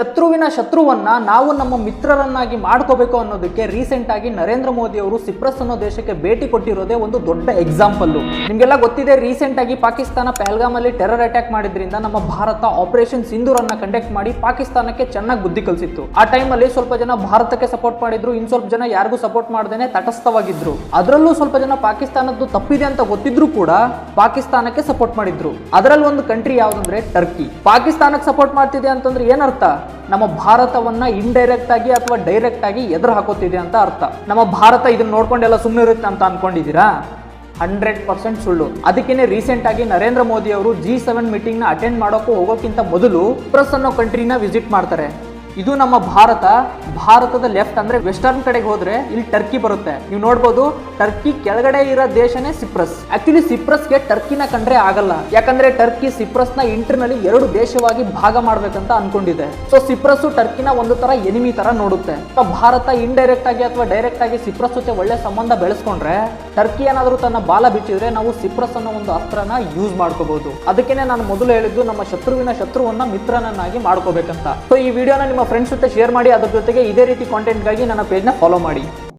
ಶತ್ರುವಿನ ಶತ್ರುವನ್ನ ನಾವು ನಮ್ಮ ಮಿತ್ರರನ್ನಾಗಿ ಮಾಡ್ಕೋಬೇಕು ಅನ್ನೋದಕ್ಕೆ ರೀಸೆಂಟ್ ಆಗಿ ನರೇಂದ್ರ ಮೋದಿ ಅವರು ಸಿಪ್ರಸ್ ಅನ್ನೋ ದೇಶಕ್ಕೆ ಭೇಟಿ ಕೊಟ್ಟಿರೋದೇ ಒಂದು ದೊಡ್ಡ ಎಕ್ಸಾಂಪಲ್. ನಿಮ್ಗೆಲ್ಲ ಗೊತ್ತಿದೆ, ರೀಸೆಂಟ್ ಆಗಿ ಪಾಕಿಸ್ತಾನ ಪಹಲ್ಗಾಮ್ ಅಲ್ಲಿ ಟೆರರ್ ಅಟ್ಯಾಕ್ ಮಾಡಿದ್ರಿಂದ ನಮ್ಮ ಭಾರತ ಆಪರೇಷನ್ ಸಿಂಧೂರ್ ಅನ್ನ ಕಂಡಕ್ಟ್ ಮಾಡಿ ಪಾಕಿಸ್ತಾನಕ್ಕೆ ಚೆನ್ನಾಗಿ ಬುದ್ಧಿ ಕಲಿಸಿತ್ತು. ಆ ಟೈಮ್ ಅಲ್ಲಿ ಸ್ವಲ್ಪ ಜನ ಭಾರತಕ್ಕೆ ಸಪೋರ್ಟ್ ಮಾಡಿದ್ರು, ಇನ್ ಸ್ವಲ್ಪ ಜನ ಯಾರಿಗೂ ಸಪೋರ್ಟ್ ಮಾಡದೇನೆ ತಟಸ್ಥವಾಗಿದ್ರು. ಅದರಲ್ಲೂ ಸ್ವಲ್ಪ ಜನ ಪಾಕಿಸ್ತಾನದ್ದು ತಪ್ಪಿದೆ ಅಂತ ಗೊತ್ತಿದ್ರು ಕೂಡ ಪಾಕಿಸ್ತಾನಕ್ಕೆ ಸಪೋರ್ಟ್ ಮಾಡಿದ್ರು. ಅದರಲ್ಲಿ ಒಂದು ಕಂಟ್ರಿ ಯಾವ್ದಂದ್ರೆ ಟರ್ಕಿ. ಪಾಕಿಸ್ತಾನಕ್ಕೆ ಸಪೋರ್ಟ್ ಮಾಡ್ತಿದೆ ಅಂತಂದ್ರೆ ಏನರ್ಥ? ನಮ್ಮ ಭಾರತವನ್ನ ಇಂಡೈರೆಕ್ಟ್ ಆಗಿ ಅಥವಾ ಡೈರೆಕ್ಟ್ ಆಗಿ ಎದುರು ಹಾಕೋತಿದೆ ಅಂತ ಅರ್ಥ. ನಮ್ಮ ಭಾರತ ಇದನ್ನ ನೋಡ್ಕೊಂಡೆಲ್ಲ ಸುಮ್ಮನೆ ಇರುತ್ತೆ ಅಂತ ಅನ್ಕೊಂಡಿದ್ದೀರಾ? 100% ಸುಳ್ಳು. ಅದಕ್ಕೇನೆ ರೀಸೆಂಟ್ ಆಗಿ ನರೇಂದ್ರ ಮೋದಿ ಅವರು G7 ಮೀಟಿಂಗ್ ನ ಅಟೆಂಡ್ ಮಾಡೋಕ್ಕೂ ಹೋಗೋಕ್ಕಿಂತ ಮೊದಲು ಸಿಪ್ರಸ್ ಅನ್ನೋ ಕಂಟ್ರಿನ ವಿಸಿಟ್ ಮಾಡ್ತಾರೆ. ಇದು ನಮ್ಮ ಭಾರತದ ಲೆಫ್ಟ್ ಅಂದ್ರೆ ವೆಸ್ಟರ್ನ್ ಕಡೆಗೆ ಹೋದ್ರೆ ಇಲ್ಲಿ ಟರ್ಕಿ ಬರುತ್ತೆ. ನೀವು ನೋಡ್ಬೋದು, ಟರ್ಕಿ ಕೆಳಗಡೆ ಇರೋ ದೇಶನೇ ಸಿಪ್ರಸ್. ಆಕ್ಚುಲಿ ಸಿಪ್ರಸ್ಗೆ ಟರ್ಕಿನ ಕಂಡ್ರೆ ಆಗಲ್ಲ, ಯಾಕಂದ್ರೆ ಟರ್ಕಿ ಸಿಪ್ರಸ್ ನ ಇಂಟರ್ನಲ್ಲಿ ಎರಡು ದೇಶವಾಗಿ ಭಾಗ ಮಾಡ್ಬೇಕಂತ ಅನ್ಕೊಂಡಿದೆ. ಸೊ ಸಿಪ್ರಸ್ ಟರ್ಕಿನ ಒಂದು ತರ ಎನಿಮಿ ತರ ನೋಡುತ್ತೆ. ಭಾರತ ಇಂಡೈರೆಕ್ಟ್ ಆಗಿ ಅಥವಾ ಡೈರೆಕ್ಟ್ ಆಗಿ ಸಿಪ್ರಸ್ ಜೊತೆ ಒಳ್ಳೆ ಸಂಬಂಧ ಬೆಳೆಸ್ಕೊಂಡ್ರೆ, ಟರ್ಕಿ ಏನಾದ್ರೂ ತನ್ನ ಬಾಲ ಬಿಚ್ಚಿದ್ರೆ ನಾವು ಸಿಪ್ರಸ್ ಅನ್ನೋ ಒಂದು ಅಸ್ತ್ರನ ಯೂಸ್ ಮಾಡ್ಕೋಬಹುದು. ಅದಕ್ಕೇನೆ ನಾನು ಮೊದಲು ಹೇಳಿದ್ದು, ನಮ್ಮ ಶತ್ರುವಿನ ಶತ್ರುವನ್ನ ಮಿತ್ರನನ್ನಾಗಿ ಮಾಡ್ಕೋಬೇಕಂತ. ಸೊ ಈ ವಿಡಿಯೋನ ನಿಮ್ಮ ಫ್ರೆಂಡ್ಸ್ ಜೊತೆ ಶೇರ್ ಮಾಡಿ, ಅದ್ರ ಜೊತೆಗೆ ಇದೇ ರೀತಿ ಕಾಂಟೆಂಟ್ಗಾಗಿ ನನ್ನ ಪೇಜ್ನ ಫಾಲೋ ಮಾಡಿ.